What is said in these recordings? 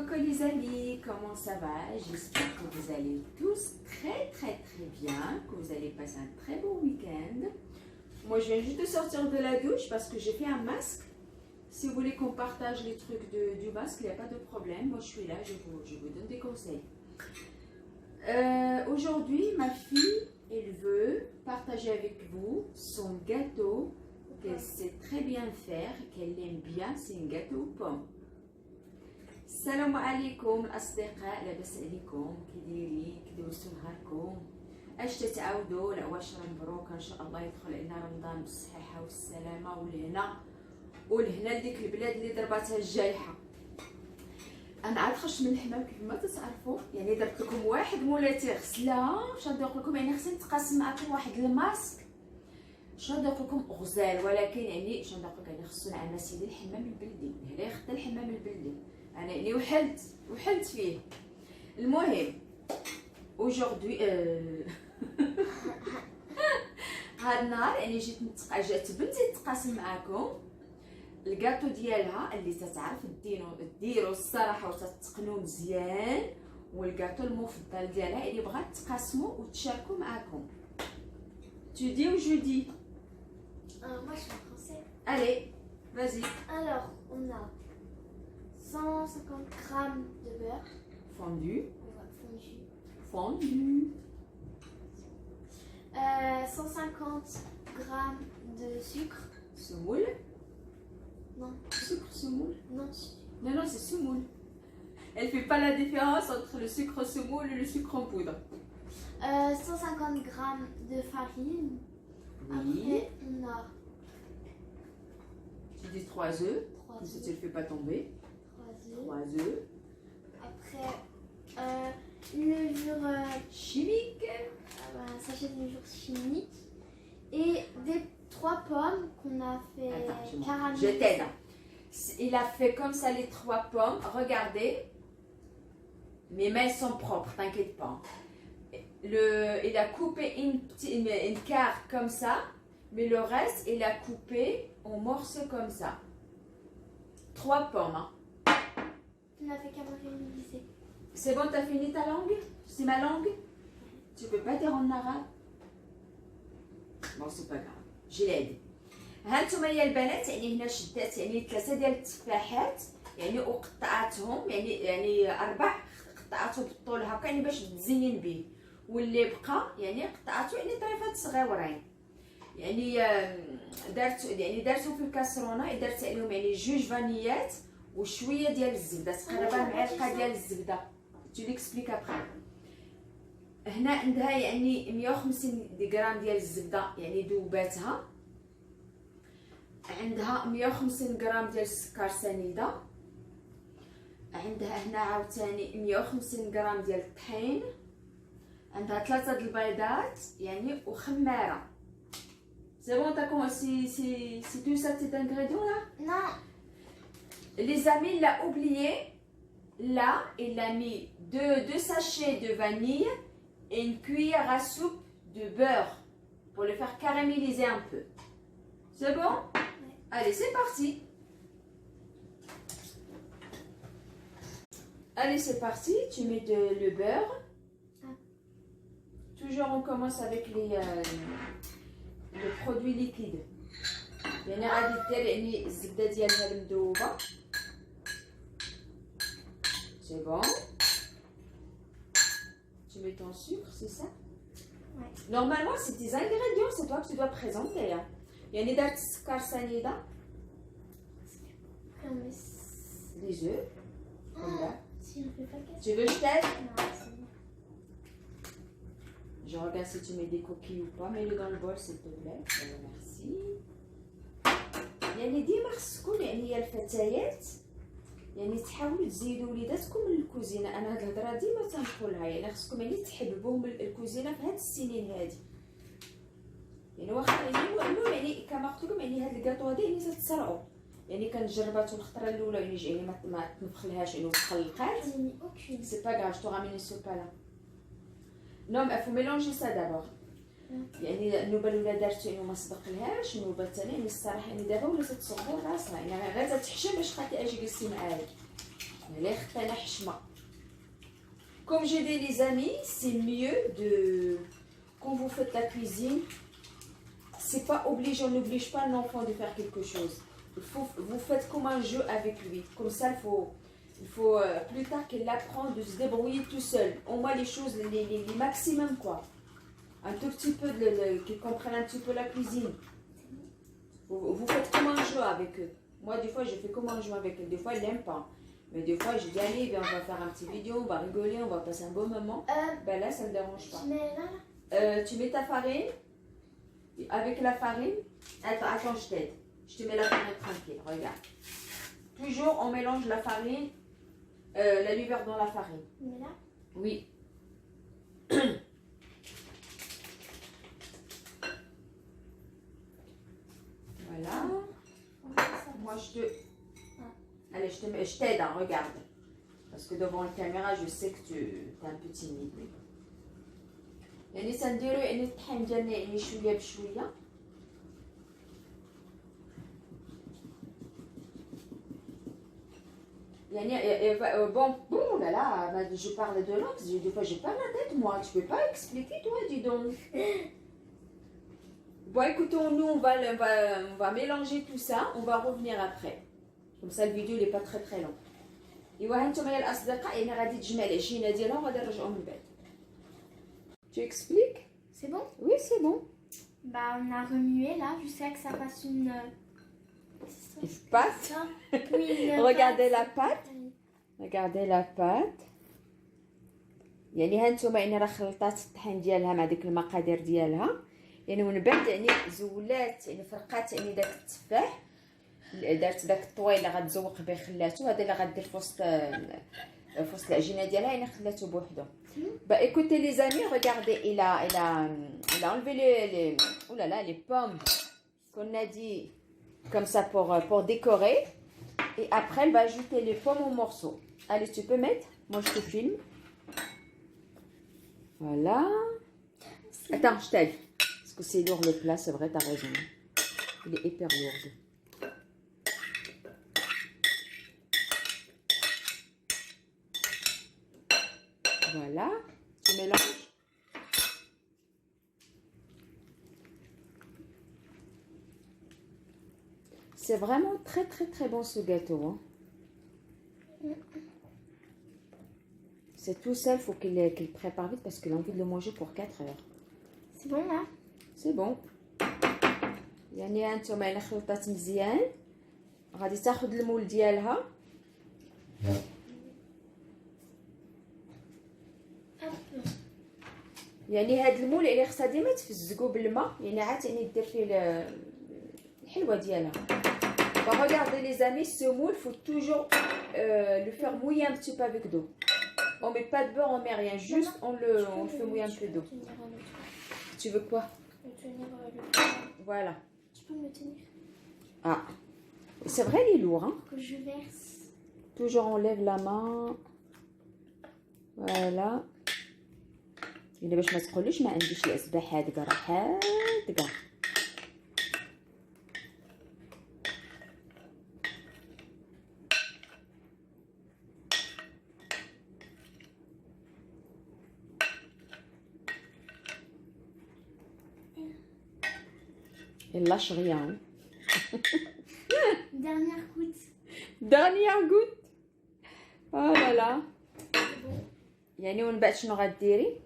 Coucou les amis, comment ça va? J'espère que vous allez tous très bien, que vous allez passer un très bon week-end. Moi je viens juste de sortir de la douche parce que j'ai fait un masque. Si vous voulez qu'on partage les trucs du masque, il n'y a pas de problème. Moi je suis là, je vous donne des conseils. Aujourd'hui, ma fille, elle veut partager avec vous son gâteau qu'elle sait très bien faire, qu'elle aime bien. C'est un gâteau aux pommes. السلام عليكم الاصدقاء، لاباس عليكم؟ كي دايرين؟ كي دوزتوا نهاركم؟ اش تتعاودوا؟ العواشر مبروك، ان شاء الله يدخل علينا رمضان بالصحه والسلامه والهنا لديك البلاد اللي ضرباتها الجائحه. انا عاد خرجت من الحمام كيف ما تتعرفوا، يعني درت لكم واحد مولاتي غسله. واش غادي نقول لكم؟ يعني خصني نتقاسم معكم واحد الماسك. شنو غادي نقول لكم؟ غزال، ولكن يعني شنو غادي نقول لكم؟ يعني خصو نعمل سيدي الحمام البلدي، هنا خدا الحمام البلدي. انا يعني وحلت فيه. المهم اوجوردي هاد النهار يعني جات بنتي تقاسم معاكم الكاطو ديالها اللي تتعرف ديرو الصراحه وتتقنوا مزيان، والكاطو المفضل ديالها اللي بغات تقاسموا وتشاركوا معاكم. Tu dis ou je dis? Moi je suis en français. Allez, vas-y. Alors, on a 150 grammes de beurre. Fondu. On va fondu. Fondu. 150 grammes de sucre. Semoule. Non. Sucre, semoule. Non. Non, c'est semoule. Elle fait pas la différence entre le sucre semoule et le sucre en poudre. 150 grammes de farine. Oui. Après, on a Tu dis 3 œufs. 3 Comme ça, œufs. tu le fais pas tomber. 3 œufs. 3 œufs. Après, une levure Chimique. un sachet de levure chimique. Et des 3 pommes qu'on a fait Attends, caraméliser. je t'aide. Il a fait comme ça les 3 pommes. Regardez. Mes mains sont propres, t'inquiète pas. Il a coupé une carte comme ça, mais le reste, il a coupé en morceaux comme ça. 3 pommes. Hein. On a fait caraméliser. C'est bon, t'as fini ta langue? C'est ma langue? Tu peux pas dire en arabe? Bon, c'est pas grave. Je l'aide. هانتوما يا البنات، يعني هنا شدات يعني 3 ديال التفاحات، يعني وقطعتهم، يعني 4 قطعته بالطول هكا، يعني باش تزين به. واللي بقى يعني قطعته يعني طريفات صغيورين. يعني درتهم في الكاسرونه، درت عليهم يعني 2 فانيات وشويه ديال الزبده، تقريبا معلقه ديال الزبده. تو ليكسبليك ابري. هنا عندها يعني 150 غرام ديال الزبده، يعني ذوباتها. عندها 150 غرام ديال السكر سنيده. عندها هنا عاوتاني 150 غرام ديال الطحين. عندها 3 البيضات يعني وخماره. C'est bon, t'as commencé, c'est tout ça cet ingrédient là? Non. Les amis, il a oublié. Là, il a mis 2 sachets de vanille et une cuillère à soupe de beurre pour le faire caraméliser un peu. C'est bon? Ouais. Allez, c'est parti. Allez, c'est parti. Tu mets le beurre. Toujours, on commence avec le produit liquide. يعني غادي دير يعني الزبده ديالها المذوبه. C'est bon. Tu mets ton sucre, c'est ça? Ouais. Normalement, c'est tes ingrédients, c'est toi que tu dois présenter. Hein. يعني درت السكر سنيده. Après, on met. Les œufs. Comme là. Si on fait pas casse. Tu veux que je t'aide? Non, c'est bon. Je regarde si tu mets des coquilles ou pas. Mets-le dans le bol s'il te plaît. Merci. يعني ديما خصكم يعني يا الفتيات يعني تحاولوا تزيدوا وليداتكم من الكوزينه. انا هاد الهضره ديما تنقولها، يعني خصكم يعني تحببوهم الكوزينه في هاد السنين هادي. يعني واخا يعني المهم يعني كما قلت لكم يعني هاد الكاطو هادي يعني تتسرعوا. يعني كنجرباتو الخطره الاولى يعني ما تنفخلهاش يعني وتقلقات. J'en ai mis aucune. C'est pas grave, je te ramène ce pas là. Non, mais il faut mélanger ça d'abord. يعني النوبه الاولى دارت يعني ما صدقلهاش، النوبه الثانيه يعني الصراحه يعني دابا ولات تصغر راسها، يعني غير تتحشم باش خاطي اجي جلسي معايا. Comme j'ai dit les amis, c'est mieux de... Quand vous faites la cuisine, c'est pas obligé, on n'oblige pas l'enfant de faire quelque chose. Vous faites comme un jeu avec lui. Comme ça, il faut plus tard qu'il apprenne de se débrouiller tout seul. Au moins les choses, les maximum quoi. Un tout petit peu, qu'ils comprennent un petit peu la cuisine. Vous faites comme un jeu avec eux. Moi, des fois, je fais comme un jeu avec eux. Des fois, ils n'aiment pas. Mais des fois, je dis, allez, bien, on va faire un petit vidéo, on va rigoler, on va passer un bon moment. Ben là, ça ne me dérange pas. Tu mets ta farine. Avec la farine. Attends, je t'aide. Je te mets la farine tranquille, regarde. Toujours, on mélange la farine, la levure dans la farine. Mais là? Oui. Voilà. Moi, je te... Allez, je t'aide, hein, regarde. Parce que devant la caméra, je sais que tu es un peu timide. يعني سنديرو يعني الطحين ديالنا يعني شويه بشويه. يعني bon là là, je parle de langue, des fois j'ai pas la tête moi, tu peux pas expliquer toi, dis donc. Bon écoutons, nous on va mélanger tout ça, on va revenir après. Comme ça le vidéo n'est pas très très long. ايوا هانتوما يا الاصدقاء يعني غادي تجمع العجينه ديالها وغادي نرجعوا من بعد. Tu expliques? C'est bon? Oui, c'est bon. Bah, on a remué là jusqu'à que ça fasse une. Pâte. Oui, Regardez la pâte. Regardez la pâte. يعني هانتوما يعني راه خلطات الطحين ديالها مع ديك المقادير ديالها. يعني من بعد يعني زولات يعني فرقات يعني داك التفاح. دارت داك الطويل اللي غتزوق به خلاتو، هذا اللي غدير في وسط العجينه ديالها يعني خلاتو بوحدو. Bah écoutez les amis, regardez, il a enlevé les pommes qu'on a dit comme ça pour décorer. Et après, elle va ajouter les pommes aux morceaux. Allez, tu peux mettre? Moi, je te filme. Voilà. Attends, je t'aide. Parce que c'est lourd le plat, c'est vrai, t'as raison. Il est hyper lourd. Voilà, tu mélanges. C'est vraiment très très très bon ce gâteau. Hein. C'est tout seul, il faut qu'il prépare vite parce qu'il a envie de le manger pour 4 heures. C'est bon là? C'est bon. يعني هانتوما الا خلطات مزيان غادي تاخذ المول ديالها. يعني هاد المول يعني خصها ديما تفزقو بالماء يعني عاد يعني دير فيه الحلوه ديالها. Regardez les amis, ce moule, il faut toujours le faire mouiller un petit peu avec d'eau. On met pas de beurre, on met rien, juste on le fait mouiller un peu d'eau. Tu veux quoi? Voilà. Tu peux me tenir? Ah, c'est vrai, il est lourd, hein? Que je verse. Toujours on lève la main. Voilà. إلا باش ما تقوليش ما عنديش الأسباب حادقة راه حادقة. Il lâche rien. Dernière goutte. Dernière goutte. Oh là là. يعني ومن بعد شنو غديري؟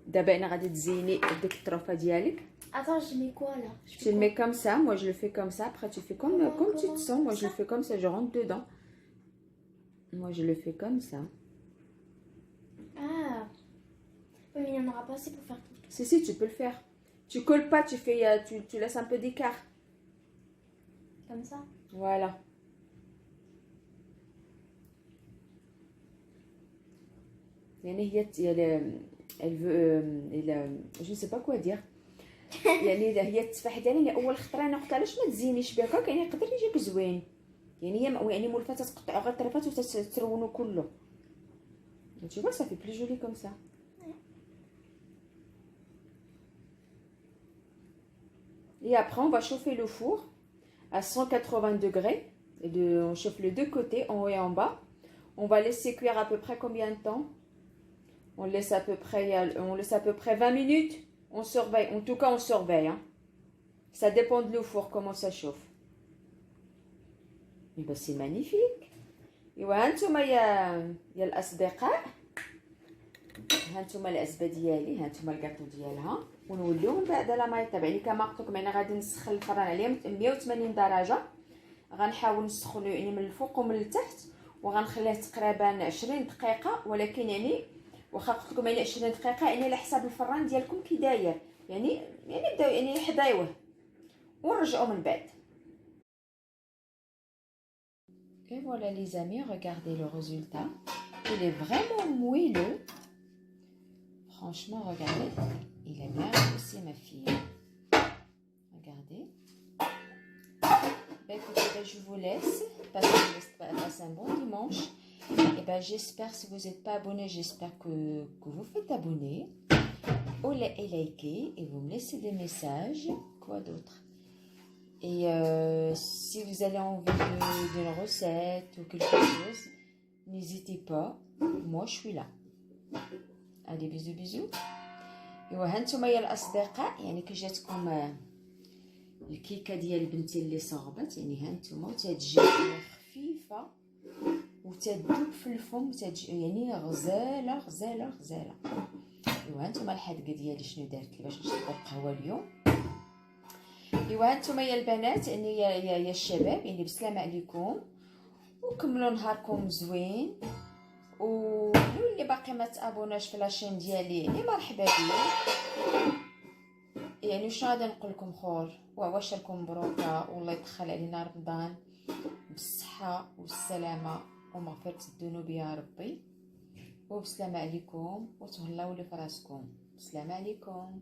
دابا انا غادي تزيني ديك الطروفه ديالك. Attends, je mets quoi là? Tu le mets comme ça, moi je le fais comme ça, après tu fais comme tu te sens, moi je le fais comme ça, je rentre dedans. Moi je le fais comme ça. Ah. Oui, mais il n'y en aura pas assez pour faire tout. Si, tu peux le faire. Tu colles pas, tu laisses un peu d'écart. Comme ça? Voilà. Elle veut je ne sais pas quoi dire. يعني هي التفاح ديالها اول خطره انا قلت علاش ما تزينيش بها هكاك يعني يقدر يجيك زوين يعني هي يعني مولفات تقطعوا غير طرفات وتترونوا كله. Tu vois, ça fait plus joli comme ça. Et après on va chauffer le four à 180 degrés. On chauffe les deux côtés, en haut et en bas. On va laisser cuire à peu près combien de temps? On laisse à peu près 20 minutes. On surveille, en tout cas on surveille. Hein. Ça dépend de le four, comment ça chauffe. Et ben c'est magnifique. ايوا هانتوما يا الاصدقاء، هانتوما العزبه ديالي، هانتوما الكاطو ديالها، ونوليو من بعد لا ما يطيب. يعني كما قلت لكم انا غادي نسخن الفران على 180 درجه. غنحاول نسخنو يعني من الفوق ومن التحت، وغنخليه تقريبا 20 دقيقه. ولكن يعني واخا قلت لكم يعني 20 دقيقه يعني على حساب الفران ديالكم كي داير. يعني بداو يعني حضايوه ونرجعوا من بعد. Et voilà les amis, regardez le résultat. Il est vraiment moelleux. Franchement, regardez. Il est bien aussi ma fille. Regardez. Ben, écoutez, ben, je vous laisse. Passez un bon dimanche. Et ben, j'espère, si vous n'êtes pas abonné, j'espère que vous faites abonner. Et likez. Et vous me laissez des messages. Quoi d'autre? Et si vous avez envie d'une recette ou quelque chose, n'hésitez pas, moi je suis là. Allez, bisous bisous. ايوا هانتوما يا الاصدقاء، يعني كي جاتكم الكيكه ديال بنتي اللي صغبت، يعني هانتوما وتتجي خفيفه وتذوب في الفم، يعني غزاله غزاله غزاله. ايوا هانتوما الحدقه ديالي شنو دارت لي باش نشرب القهوه اليوم. ايوا هانتوما يا البنات، يعني يا الشباب، يعني بسلامه عليكم، وكملوا نهاركم زوين. واللي باقي ما تابوناش في لاشين ديالي يعني مرحبا بيه. يعني شنو غادي نقول لكم خور، وعواشركم مبروكه، والله يدخل علينا رمضان بالصحه والسلامه ومغفره الذنوب يا ربي. وبسلامه عليكم، وتهلاو لي فراسكم. بسلامه عليكم.